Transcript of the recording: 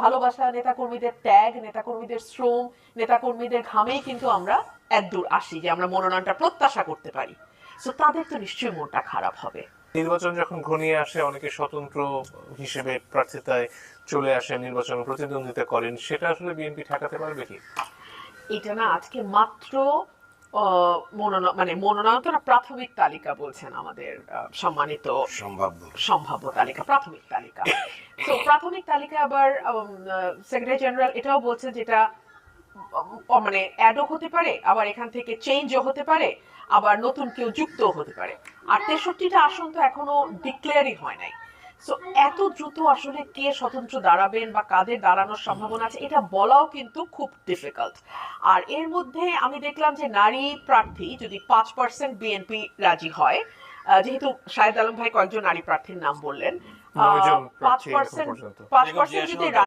ভালোবাসা, নেতাকর্মীদের ত্যাগ, নেতাকর্মীদের শ্রম, নেতাকর্মীদের ঘামেই কিন্তু আমরা একদূর আসি যে আমরা মনোনয়নটা প্রত্যাশা করতে পারি। সো তাদের তো নিশ্চয়ই মনটা খারাপ হবে। নির্বাচন যখন ঘনিয়ে আসে অনেকে স্বতন্ত্র হিসেবে প্রার্থিতায় চলে আসেন, নির্বাচন প্রতিদ্বন্দ্বিতা করেন, সেটা আসলে বিএনপি ঠেকাতে পারবে কি? এটা না আজকে মাত্র মনোনয়ন তো না, প্রাথমিক তালিকা বলছেন আমাদের সম্মানিত সম্ভাব্য তালিকা, প্রাথমিক তালিকা। তো প্রাথমিক তালিকা আবার সেক্রেটারি জেনারেল এটাও বলছেন যেটা মানে অ্যাডও হতে পারে, আবার এখান থেকে চেঞ্জও হতে পারে, আবার নতুন কেউ যুক্তও হতে পারে। আর 63টা আসন তো এখনো ডিক্লেয়ারই হয় নাই। সো এত দ্রুত আসলে কে স্বতন্ত্র দাঁড়াবেন বা কাদের দাঁড়ানোর সম্ভাবনা আছে এটা বলাও কিন্তু খুব ডিফিকাল্ট। আর এর মধ্যে আমি দেখলাম যে নারী প্রার্থী যদি 5% বিএনপি রাজি হয়, যেহেতু শাহেদ আলম ভাই কয়েকজন নারী প্রার্থীর নাম বললেন, 9 জন প্রার্থী এখন 5% পর্যন্ত। 5% যদি